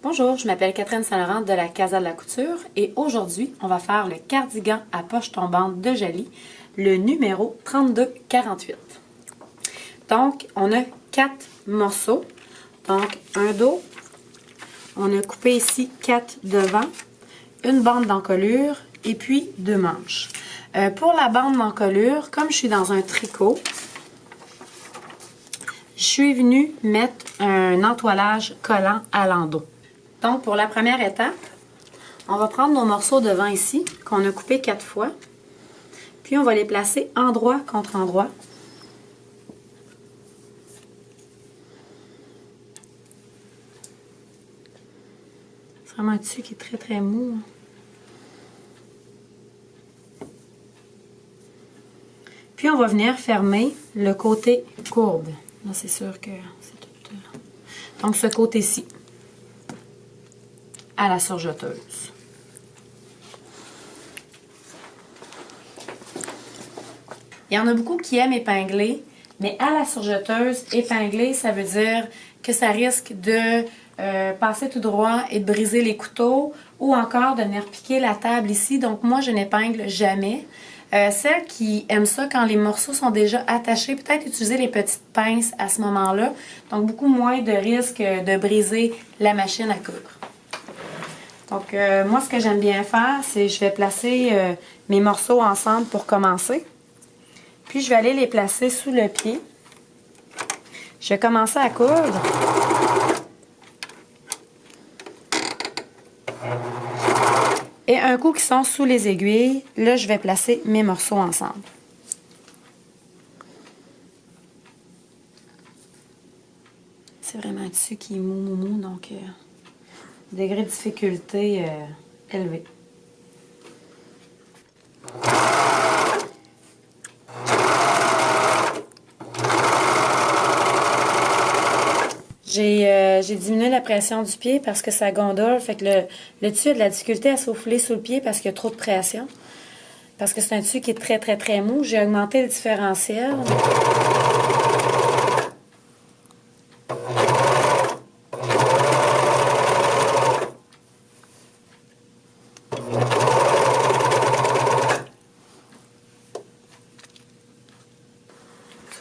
Bonjour, je m'appelle Catherine Saint-Laurent de la Casa de la Couture et aujourd'hui, on va faire le cardigan à poche tombante de Jali, le numéro 3248. Donc, on a 4 morceaux. Donc, un dos, on a coupé ici 4 devant, une bande d'encolure et puis 2 manches. Pour la bande d'encolure, comme je suis dans un tricot, je suis venue mettre un entoilage collant à l'endos. Donc, pour la première étape, on va prendre nos morceaux devant ici, qu'on a coupés 4 fois, puis on va les placer endroit contre endroit. C'est vraiment un tissu qui est très très mou. Puis on va venir fermer le côté courbe. Là, c'est sûr que c'est tout. Donc, ce côté-ci, à la surjeteuse. Il y en a beaucoup qui aiment épingler, mais à la surjeteuse, épingler, ça veut dire que ça risque de passer tout droit et de briser les couteaux ou encore de venir piquer la table ici. Donc, moi, je n'épingle jamais. Celles qui aiment ça quand les morceaux sont déjà attachés, peut-être utiliser les petites pinces à ce moment-là. Donc, beaucoup moins de risque de briser la machine à coudre. Donc, moi, ce que j'aime bien faire, c'est je vais placer mes morceaux ensemble pour commencer. Puis, je vais aller les placer sous le pied. Je vais commencer à coudre. Et un coup qu'ils sont sous les aiguilles, là, je vais placer mes morceaux ensemble. C'est vraiment un tissu qui est mou, donc degré de difficulté élevé. J'ai diminué la pression du pied parce que ça gondole. Fait que le tissu a de la difficulté à souffler sous le pied parce qu'il y a trop de pression. Parce que c'est un tissu qui est très, très, très mou. J'ai augmenté le différentiel.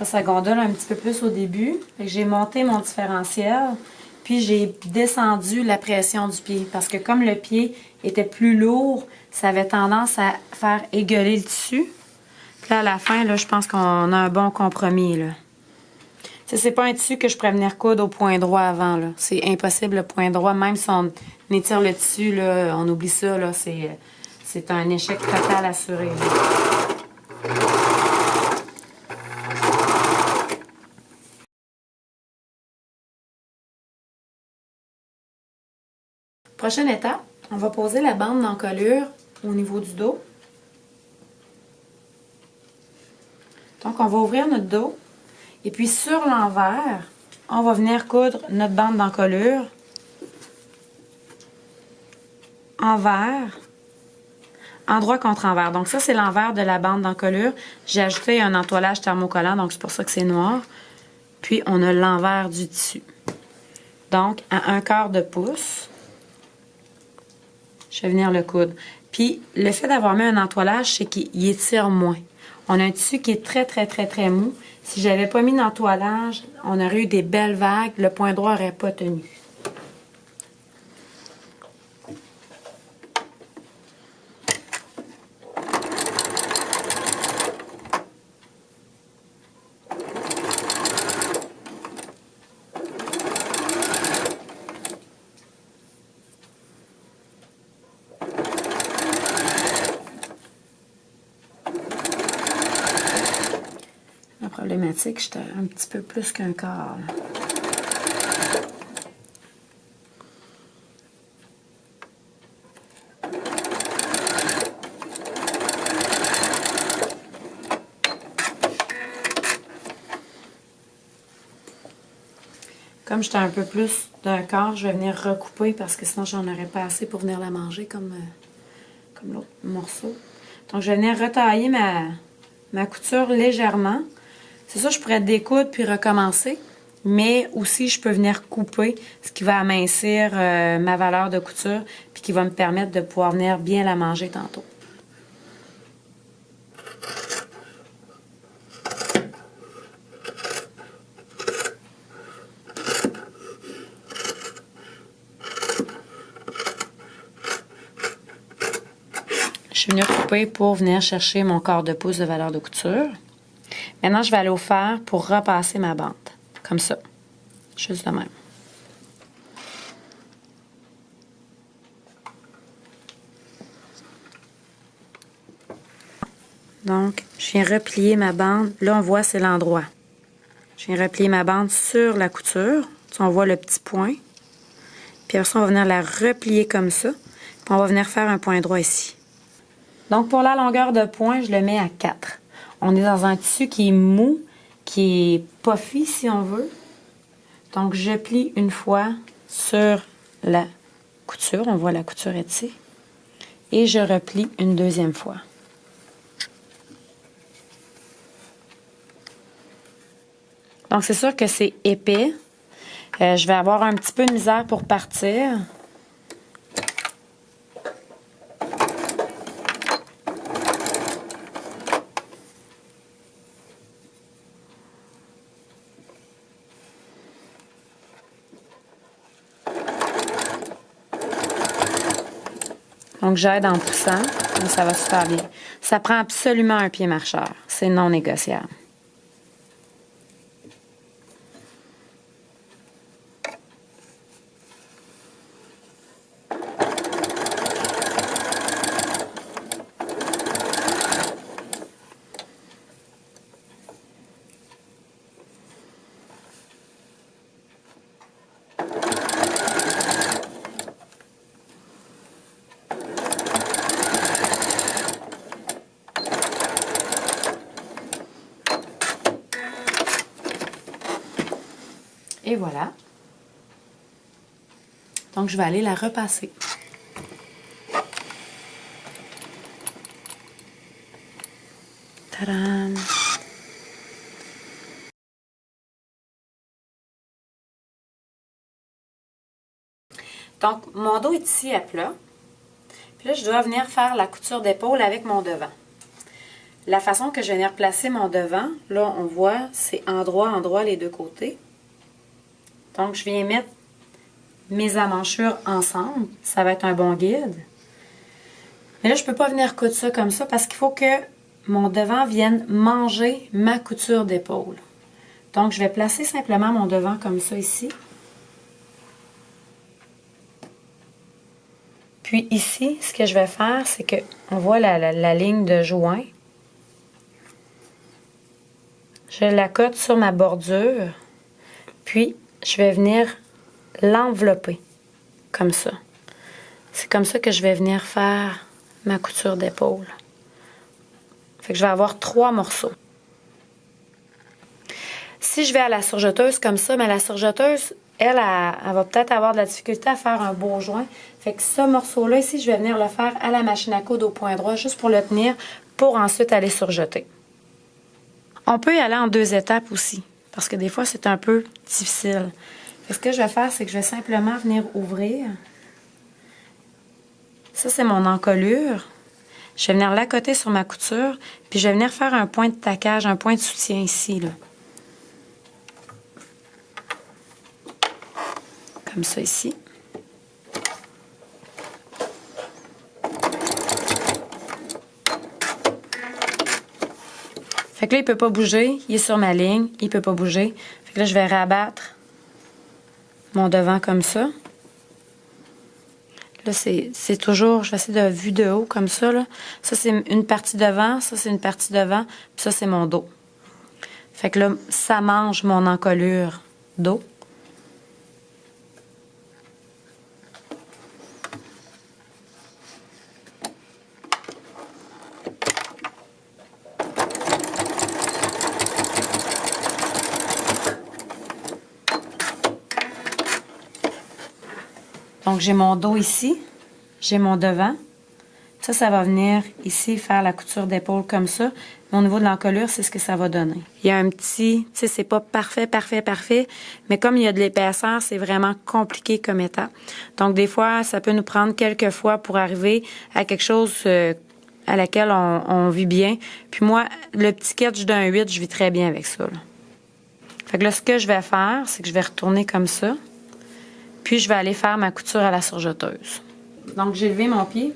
Ça gondole un petit peu plus au début. J'ai monté mon différentiel, puis j'ai descendu la pression du pied. Parce que comme le pied était plus lourd, ça avait tendance à faire égueuler le tissu. Puis là, à la fin, là, je pense qu'on a un bon compromis. C'est pas un tissu que je pourrais venir coudre au point droit avant. C'est impossible le point droit. Même si on étire le tissu, là, on oublie ça. C'est un échec total assuré. Prochaine étape, on va poser la bande d'encolure au niveau du dos. Donc, on va ouvrir notre dos. Et puis, sur l'envers, on va venir coudre notre bande d'encolure. Envers, endroit contre envers. Donc, ça, c'est l'envers de la bande d'encolure. J'ai ajouté un entoilage thermocollant, donc c'est pour ça que c'est noir. Puis, on a l'envers du tissu. Donc, à 1/4 de pouce. Je vais venir le coudre. Puis, le fait d'avoir mis un entoilage, c'est qu'il étire moins. On a un tissu qui est très, très, très, très mou. Si je n'avais pas mis d'entoilage, on aurait eu des belles vagues. Le point droit n'aurait pas tenu. La problématique, j'étais un petit peu plus qu'un quart. Comme j'étais un peu plus d'un quart, je vais venir recouper parce que sinon j'en aurais pas assez pour venir la manger comme l'autre morceau. Donc je vais venir retailler ma couture légèrement. C'est ça, je pourrais découdre puis recommencer. mais aussi je peux venir couper, ce qui va amincir ma valeur de couture, puis qui va me permettre de pouvoir venir bien la manger tantôt. Je vais venir couper pour venir chercher mon quart de pouce de valeur de couture. Maintenant, je vais aller au fer pour repasser ma bande. Comme ça. Juste de même. Donc, je viens replier ma bande. Là, on voit, c'est l'endroit. Je viens replier ma bande sur la couture. On voit le petit point. Puis après ça, on va venir la replier comme ça. Puis on va venir faire un point droit ici. Donc, pour la longueur de point, je le mets à 4. On est dans un tissu qui est mou, qui est puffy, si on veut. Donc, je plie une fois sur la couture. On voit la couture est ici. Et je replie une deuxième fois. Donc, c'est sûr que c'est épais. Je vais avoir un petit peu de misère pour partir. Donc, j'aide en poussant, mais ça va super bien. Ça prend absolument un pied marcheur. C'est non négociable. Et voilà. Donc, je vais aller la repasser. Tadam! Donc, mon dos est ici à plat. Puis là, je dois venir faire la couture d'épaule avec mon devant. La façon que je vais venir placer mon devant, là, on voit, c'est endroit les deux côtés. Donc, je viens mettre mes emmanchures ensemble. Ça va être un bon guide. Mais là, je ne peux pas venir coudre ça comme ça parce qu'il faut que mon devant vienne manger ma couture d'épaule. Donc, je vais placer simplement mon devant comme ça ici. Puis ici, ce que je vais faire, c'est que on voit la ligne de joint. Je la cote sur ma bordure. Puis, je vais venir l'envelopper comme ça. C'est comme ça que je vais venir faire ma couture d'épaule. Fait que je vais avoir 3 morceaux. Si je vais à la surjeteuse comme ça, mais la surjeteuse, elle va peut-être avoir de la difficulté à faire un beau joint. Fait que ce morceau-là, ici, je vais venir le faire à la machine à coudre au point droit, juste pour le tenir, pour ensuite aller surjeter. On peut y aller en 2 étapes aussi, parce que des fois, c'est un peu difficile. Fait que ce que je vais faire, c'est que je vais simplement venir ouvrir. Ça, c'est mon encolure. Je vais venir l'accoter sur ma couture, puis je vais venir faire un point de taquage, un point de soutien ici, là. Comme ça ici. Fait que là, il ne peut pas bouger. Il est sur ma ligne. Il ne peut pas bouger. Fait que là, je vais rabattre mon devant comme ça. Là, c'est toujours, je vais essayer de vue de haut comme ça, là. Ça, c'est une partie devant. Ça, c'est une partie devant. Puis ça, c'est mon dos. Fait que là, ça mange mon encolure dos. Donc, j'ai mon dos ici, j'ai mon devant. Ça va venir ici faire la couture d'épaule comme ça. mais au niveau de l'encolure, c'est ce que ça va donner. Il y a un petit, tu sais, c'est pas parfait, mais comme il y a de l'épaisseur, c'est vraiment compliqué comme étape. Donc, des fois, ça peut nous prendre quelques fois pour arriver à quelque chose à laquelle on vit bien. Puis moi, le petit sketch d'un 8, je vis très bien avec ça, là. Fait que là, ce que je vais faire, c'est que je vais retourner comme ça. Puis, je vais aller faire ma couture à la surjeteuse. Donc, j'ai levé mon pied.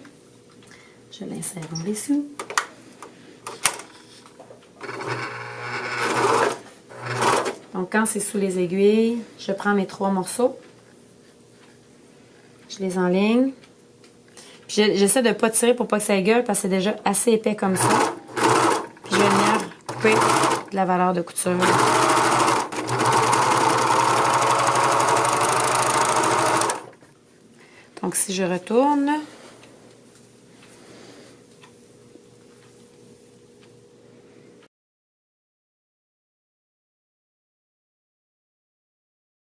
Je l'insère en dessous. Donc, quand c'est sous les aiguilles, je prends mes 3 morceaux. Je les enligne. Puis, j'essaie de ne pas tirer pour pas que ça gueule parce que c'est déjà assez épais comme ça. Puis, je vais venir couper de la valeur de couture. Donc, si je retourne,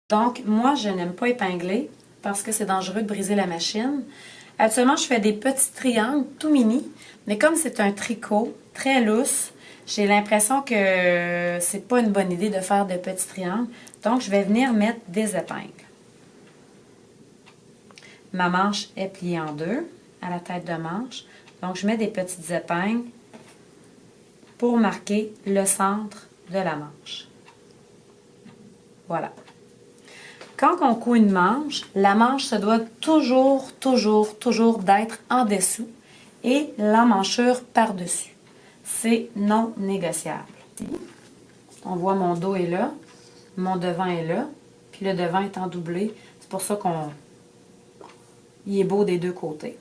donc, moi, je n'aime pas épingler parce que c'est dangereux de briser la machine. Actuellement, je fais des petits triangles tout mini, mais comme c'est un tricot très lousse, j'ai l'impression que c'est pas une bonne idée de faire de petits triangles. Donc, je vais venir mettre des épingles. Ma manche est pliée en deux à la tête de manche. Donc, je mets des petites épingles pour marquer le centre de la manche. Voilà. Quand on coud une manche, la manche se doit toujours d'être en dessous et l'emmanchure par-dessus. C'est non négociable. On voit mon dos est là, mon devant est là, puis le devant est en doublé. C'est pour ça il est beau des deux côtés.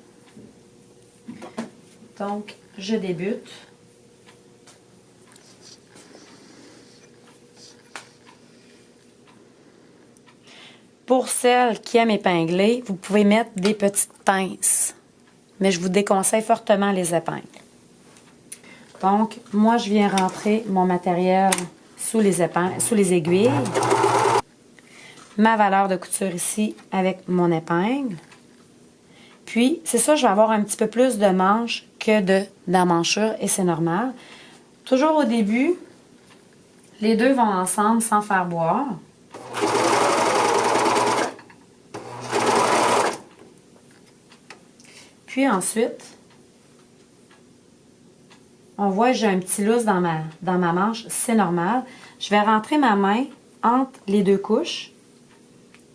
Donc, je débute. Pour celles qui aiment épingler, vous pouvez mettre des petites pinces. Mais je vous déconseille fortement les épingles. Donc, moi, je viens rentrer mon matériel sous les aiguilles. Ma valeur de couture ici avec mon épingle. Puis, c'est ça, je vais avoir un petit peu plus de manches que d'emmanchure et c'est normal. Toujours au début, les deux vont ensemble sans faire boire. Puis ensuite, on voit que j'ai un petit lousse dans ma manche, c'est normal. Je vais rentrer ma main entre les deux couches.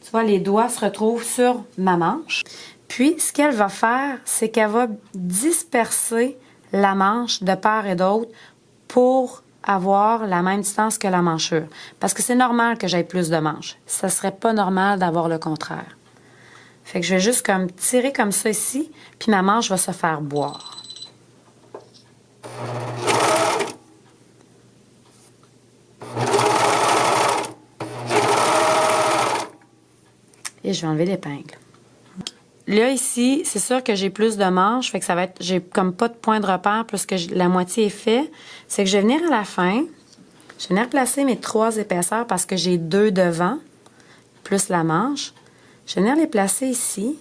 Tu vois, les doigts se retrouvent sur ma manche. Puis, ce qu'elle va faire, c'est qu'elle va disperser la manche de part et d'autre pour avoir la même distance que la manchure. Parce que c'est normal que j'aie plus de manches. Ça serait pas normal d'avoir le contraire. Fait que je vais juste comme tirer comme ça ici, puis ma manche va se faire boire. Et je vais enlever l'épingle. Là, ici, c'est sûr que j'ai plus de manches, fait que ça va être, j'ai comme pas de point de repère plus que la moitié est fait. C'est que je vais venir à la fin, je vais venir placer mes 3 épaisseurs parce que j'ai 2 devant, plus la manche. Je vais venir les placer ici,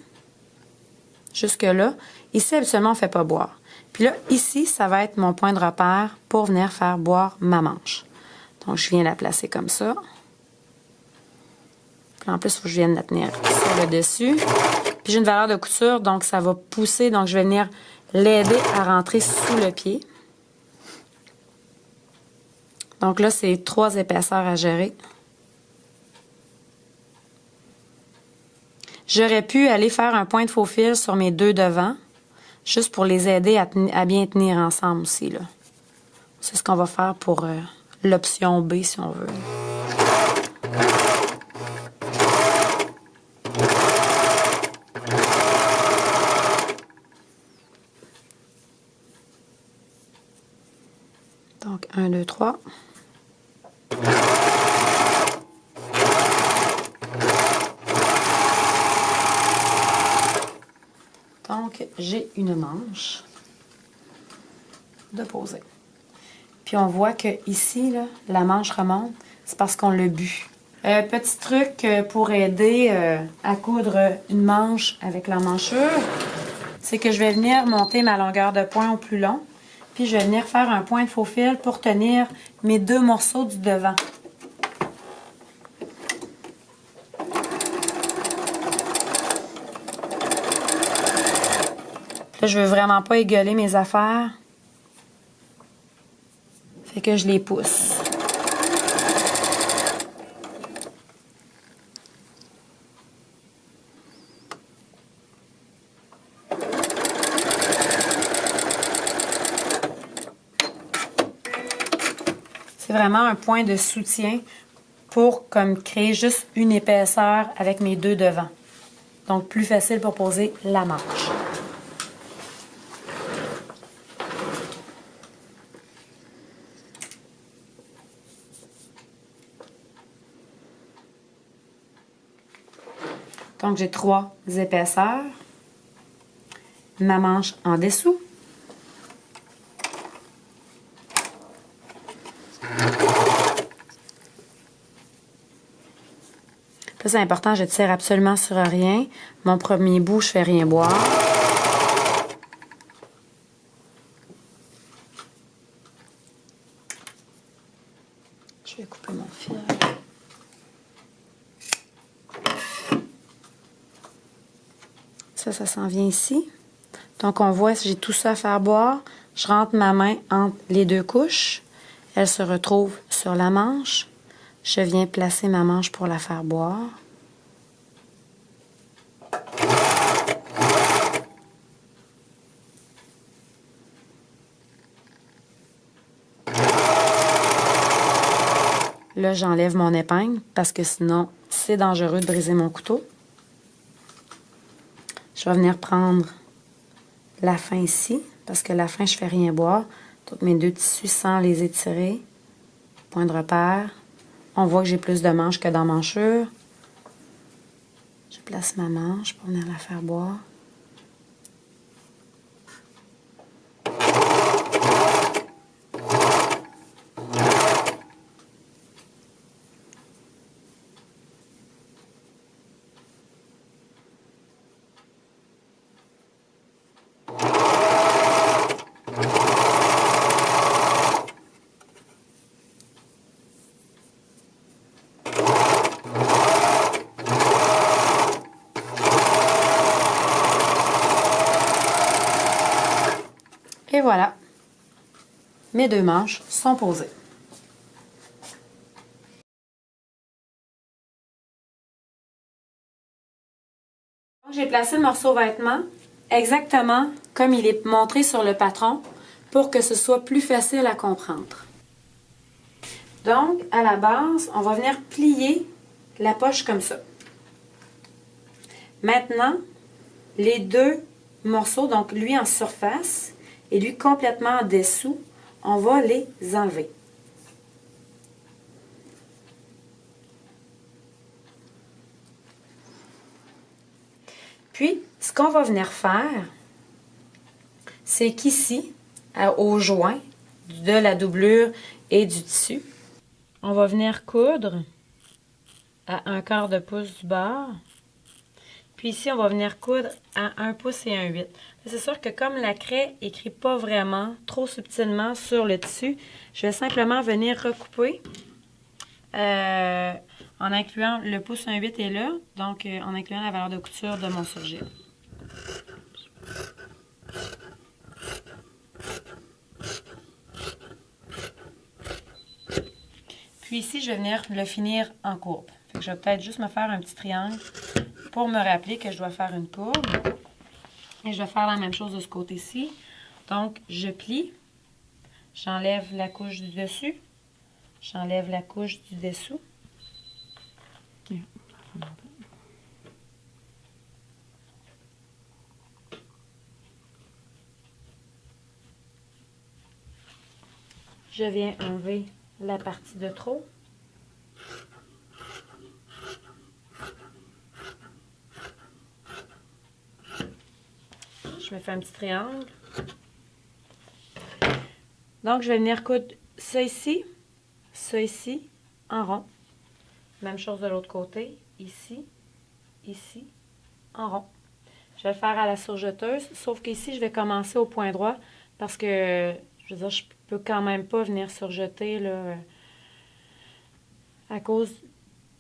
jusque là. Ici, habituellement, on ne fait pas boire. Puis là, ici, ça va être mon point de repère pour venir faire boire ma manche. Donc, je viens la placer comme ça. Puis en plus, il faut que je vienne la tenir sur le dessus. Puis j'ai une valeur de couture, donc ça va pousser. Donc, je vais venir l'aider à rentrer sous le pied. Donc là, c'est 3 épaisseurs à gérer. J'aurais pu aller faire un point de faux fil sur mes 2 devants, juste pour les aider à bien tenir ensemble aussi, là. C'est ce qu'on va faire pour l'option B, si on veut. Donc, 1, 2, 3. Donc, j'ai une manche de poser. Puis, on voit que ici, là, la manche remonte, c'est parce qu'on l'a bu. Petit truc pour aider à coudre une manche avec l'emmanchure, c'est que je vais venir monter ma longueur de point au plus long. Puis je vais venir faire un point de faux fil pour tenir mes 2 morceaux du devant. Là, je veux vraiment pas égueuler mes affaires. Fait que je les pousse. C'est vraiment un point de soutien pour comme créer juste une épaisseur avec mes 2 devants. Donc, plus facile pour poser la manche. Donc, j'ai 3 épaisseurs. Ma manche en dessous. Ça, c'est important, je tire absolument sur rien. Mon premier bout, je fais rien boire. Je vais couper mon fil. Ça s'en vient ici. Donc, on voit, si j'ai tout ça à faire boire, je rentre ma main entre les 2 couches. Elle se retrouve sur la manche. Je viens placer ma manche pour la faire boire. Là, j'enlève mon épingle parce que sinon, c'est dangereux de briser mon couteau. Je vais venir prendre la fin ici parce que la fin, je fais rien boire. Donc, mes 2 tissus sans les étirer. Point de repère. On voit que j'ai plus de manches que d'emmanchure. Je place ma manche pour venir la faire boire. Et voilà, mes 2 manches sont posées. J'ai placé le morceau vêtement exactement comme il est montré sur le patron pour que ce soit plus facile à comprendre. Donc, à la base, on va venir plier la poche comme ça. Maintenant, les 2 morceaux, donc lui en surface et lui complètement en dessous, on va les enlever. Puis, ce qu'on va venir faire, c'est qu'ici, au joint de la doublure et du tissu, on va venir coudre à 1/4 de pouce du bord. Puis ici, on va venir coudre à 1 pouce et 1/8. C'est sûr que comme la craie n'écrit pas vraiment trop subtilement sur le tissu, je vais simplement venir recouper en incluant le pouce 1/8 est là, donc en incluant la valeur de couture de mon surgile. Puis ici, je vais venir le finir en courbe. Fait que je vais peut-être juste me faire un petit triangle pour me rappeler que je dois faire une courbe. Et je vais faire la même chose de ce côté-ci. Donc, je plie, j'enlève la couche du dessus, j'enlève la couche du dessous. Je viens enlever la partie de trop. Je me fais un petit triangle. Donc, je vais venir coudre ça ici, en rond. Même chose de l'autre côté, ici, en rond. Je vais le faire à la surjeteuse, sauf qu'ici, je vais commencer au point droit parce que je Je veux dire, je peux quand même pas venir surjeter, là, à cause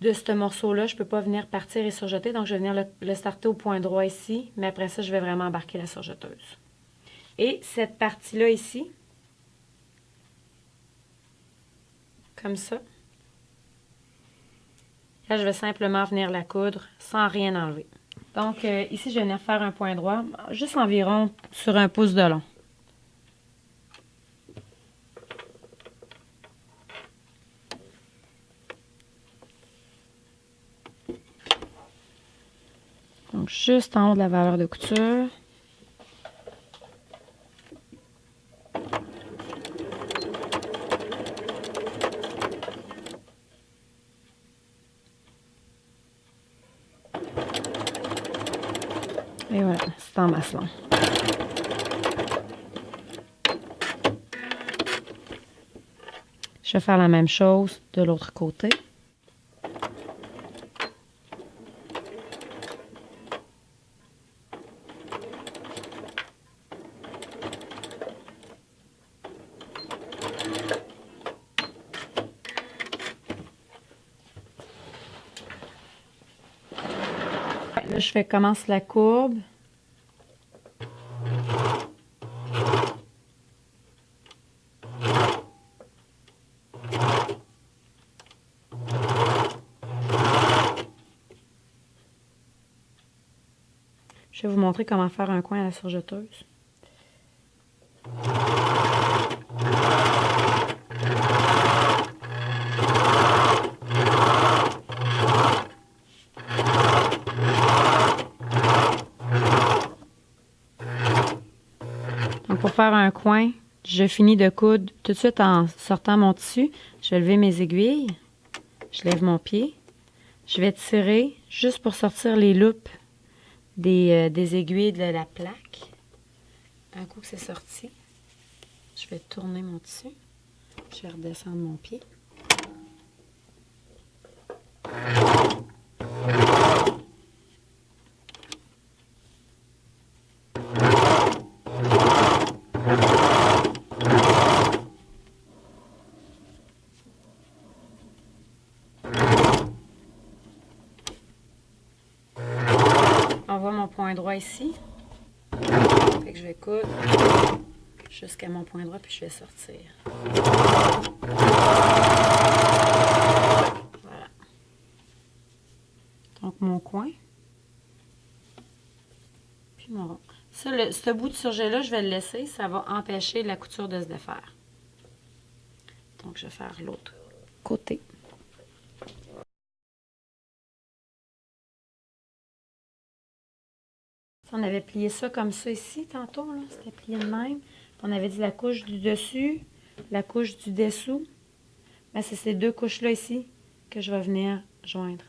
de ce morceau-là, je peux pas venir partir et surjeter, donc je vais venir le starter au point droit ici, mais après ça, je vais vraiment embarquer la surjeteuse. Et cette partie-là ici, comme ça, là, je vais simplement venir la coudre sans rien enlever. Donc, ici, je vais venir faire un point droit, juste environ sur 1 pouce de long. Donc, juste en haut de la valeur de couture. Et voilà, c'est en maçon. Je vais faire la même chose de l'autre côté. Là, je commence la courbe. Je vais vous montrer comment faire un coin à la surjeteuse. Donc, pour faire un coin, je finis de coudre tout de suite en sortant mon tissu. Je vais lever mes aiguilles. Je lève mon pied. Je vais tirer juste pour sortir les loupes des aiguilles de la plaque. Un coup que c'est sorti, je vais tourner mon tissu. Je vais redescendre mon pied. On voit mon point droit ici. Fait que je vais coudre jusqu'à mon point droit, puis je vais sortir. Voilà. Donc, mon coin. Puis mon rond. Ça, ce bout de surjet-là, je vais le laisser. Ça va empêcher la couture de se défaire. Donc, je vais faire l'autre côté. On avait plié ça comme ça ici, tantôt. C'était plié de même. On avait dit la couche du dessus, la couche du dessous. Ben, c'est ces deux couches-là ici que je vais venir joindre.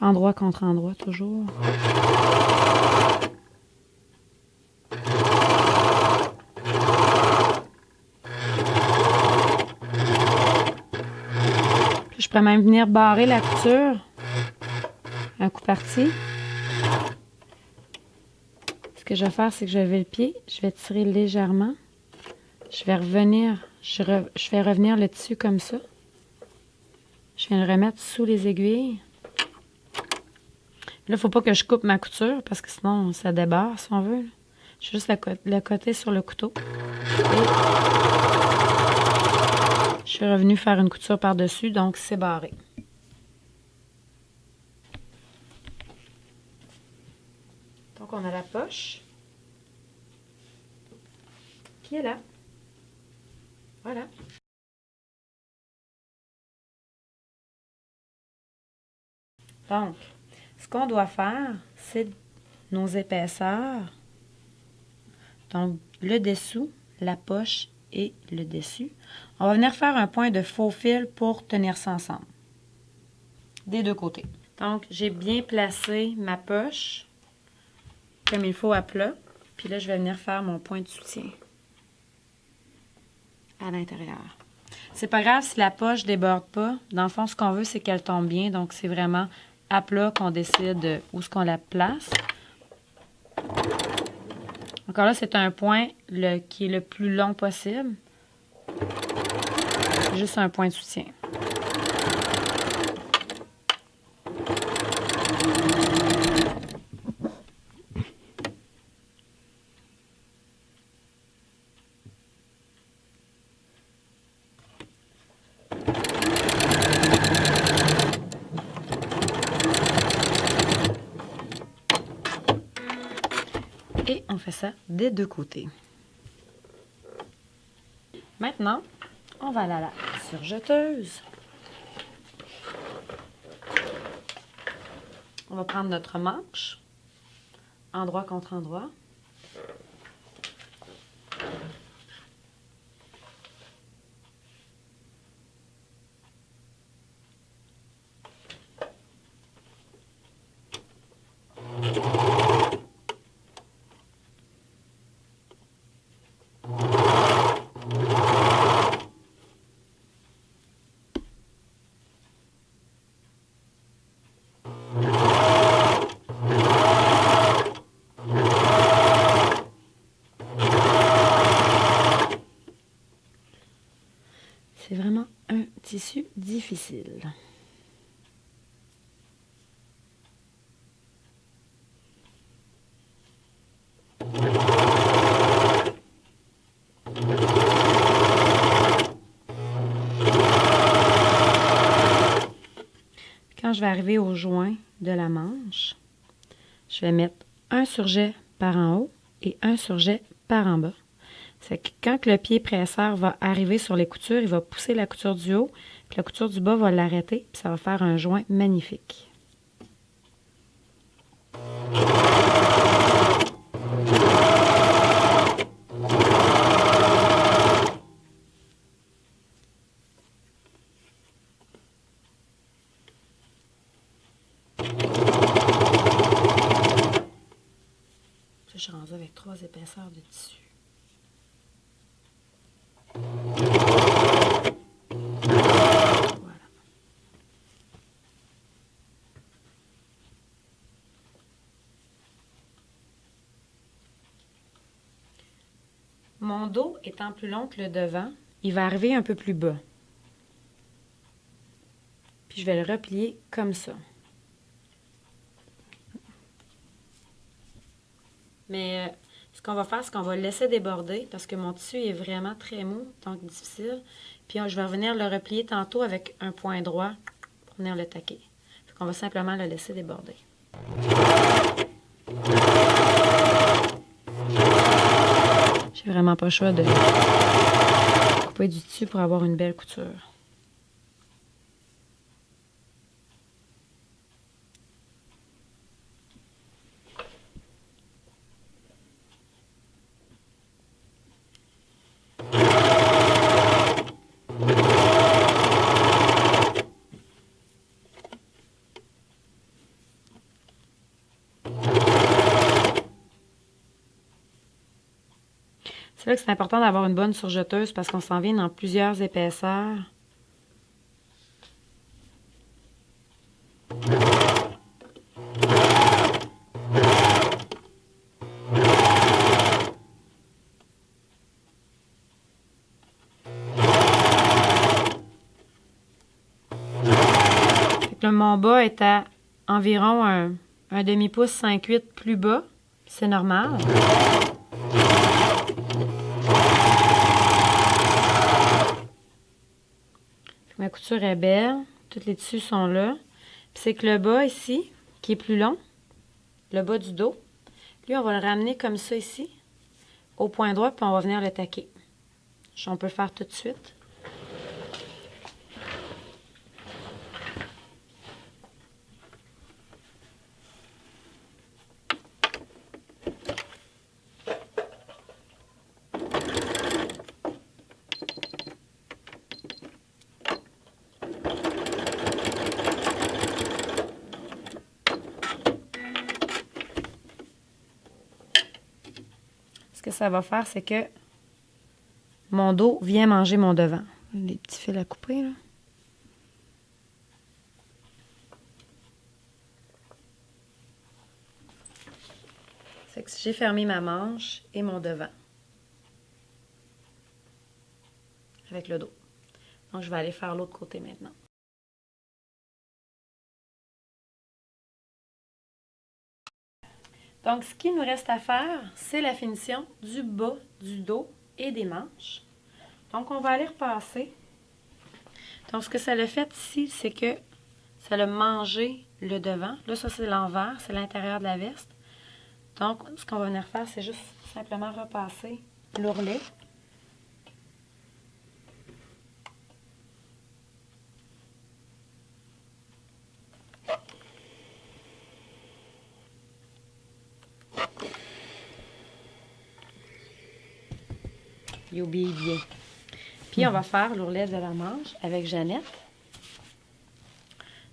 Endroit contre endroit, toujours. Puis je pourrais même venir barrer la couture. Un coup parti. Ce que je vais faire, c'est que je vais lever le pied. Je vais tirer légèrement. Je vais revenir. Je fais revenir le tissu comme ça. Je viens le remettre sous les aiguilles. Là, il ne faut pas que je coupe ma couture parce que sinon, ça débarre, si on veut. Je fais juste le côté sur le couteau. Et je suis revenue faire une couture par-dessus, donc c'est barré. Donc, on a la poche qui est là. Voilà. Donc, ce qu'on doit faire, c'est nos épaisseurs. Donc, le dessous, la poche et le dessus. On va venir faire un point de faux fil pour tenir ça ensemble, des deux côtés. Donc, j'ai bien placé ma poche comme il faut à plat. Puis là, je vais venir faire mon point de soutien à l'intérieur. C'est pas grave si la poche déborde pas. Dans le fond, ce qu'on veut, c'est qu'elle tombe bien. Donc, c'est vraiment à plat qu'on décide où est-ce qu'on la place. Encore là, c'est un point qui est le plus long possible. Juste un point de soutien. Et on fait ça des deux côtés. Maintenant, on va aller à la surjeteuse. On va prendre notre manche, endroit contre endroit. C'est vraiment un tissu difficile. Quand je vais arriver au joint de la manche, je vais mettre un surjet par en haut et un surjet par en bas. C'est que quand le pied presseur va arriver sur les coutures, il va pousser la couture du haut, puis la couture du bas va l'arrêter, puis ça va faire un joint magnifique. Je suis rendue avec 3 épaisseurs de tissu. Voilà. Mon dos étant plus long que le devant, il va arriver un peu plus bas. Puis je vais le replier comme ça. Mais ce qu'on va faire, c'est qu'on va le laisser déborder parce que mon tissu est vraiment très mou, donc difficile. Puis je vais revenir le replier tantôt avec un point droit pour venir le taquer. Fait qu'on va simplement le laisser déborder. J'ai vraiment pas le choix de couper du tissu pour avoir une belle couture. C'est là que c'est important d'avoir une bonne surjeteuse parce qu'on s'en vient dans plusieurs épaisseurs. Fait que mon bas est à environ un demi-pouce 5/8 plus bas. C'est normal. Ma couture est belle, tous les tissus sont là. Puis c'est que le bas ici, qui est plus long, le bas du dos, lui, on va le ramener comme ça ici, au point droit, puis on va venir le taquer. On peut le faire tout de suite. ce que ça va faire, c'est que mon dos vient manger mon devant. Les petits fils à couper, là. C'est que j'ai fermé ma manche et mon devant. Avec le dos. Donc, je vais aller faire l'autre côté maintenant. Donc, ce qu'il nous reste à faire, c'est la finition du bas, du dos et des manches. Donc, on va aller repasser. Donc, ce que ça a fait ici, c'est que ça a mangé le devant. Là, ça, c'est l'envers, c'est l'intérieur de la veste. Donc, ce qu'on va venir faire, c'est juste simplement repasser l'ourlet. Il obéit bien. Puis, on va faire l'ourlet de la manche avec Jeannette.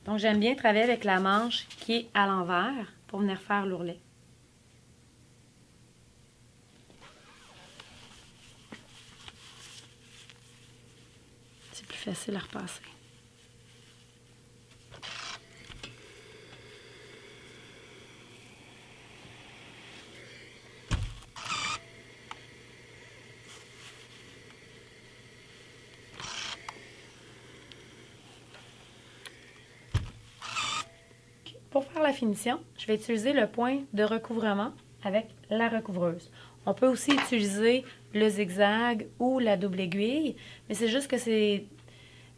Donc, j'aime bien travailler avec la manche qui est à l'envers pour venir faire l'ourlet. C'est plus facile à repasser. Pour faire la finition, je vais utiliser le point de recouvrement avec la recouvreuse. On peut aussi utiliser le zigzag ou la double aiguille, mais c'est juste que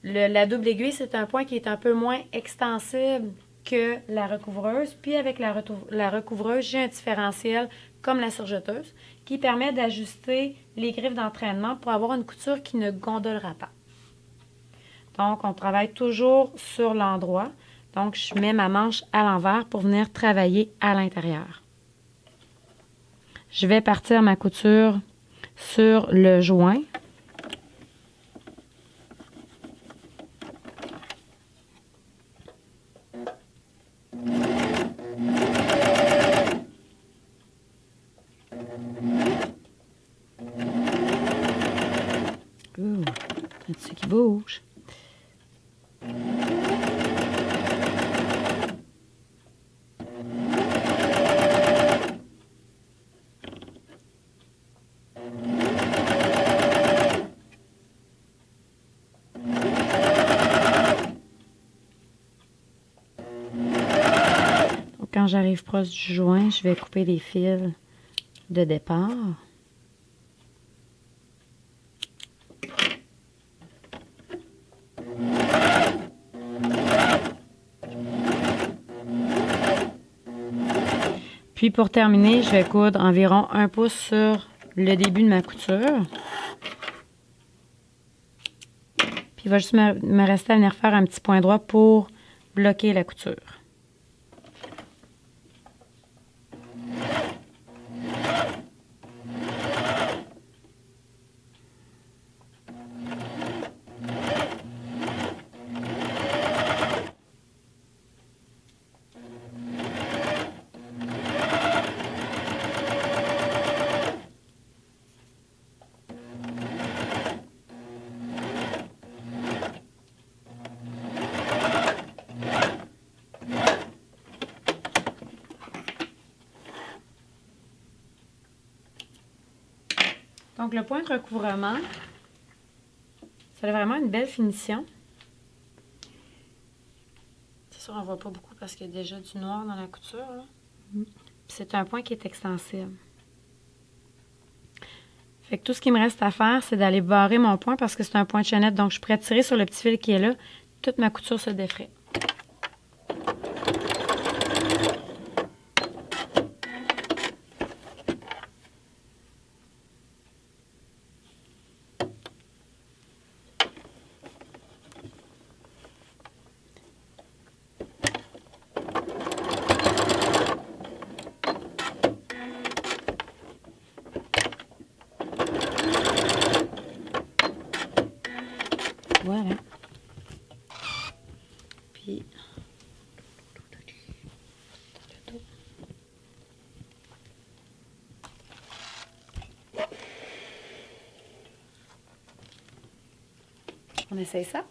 la double aiguille, c'est un point qui est un peu moins extensible que la recouvreuse. Puis avec la recouvreuse, j'ai un différentiel comme la surjeteuse qui permet d'ajuster les griffes d'entraînement pour avoir une couture qui ne gondolera pas. Donc, on travaille toujours sur l'endroit. Donc, je mets ma manche à l'envers pour venir travailler à l'intérieur. Je vais partir ma couture sur le joint. Ouh, un dessus qui bouge. Quand j'arrive proche du joint, je vais couper les fils de départ. Puis pour terminer, je vais coudre environ 1 pouce sur le début de ma couture. Puis il va juste me rester à venir faire un petit point droit pour bloquer la couture. Donc, le point de recouvrement, ça a vraiment une belle finition. C'est sûr, on ne voit pas beaucoup parce qu'il y a déjà du noir dans la couture. C'est un point qui est extensible. Fait que tout ce qui me reste à faire, c'est d'aller barrer mon point parce que c'est un point de chaînette. Donc, je pourrais tirer sur le petit fil qui est là. Toute ma couture se défrait. Voilà. On essaye ça?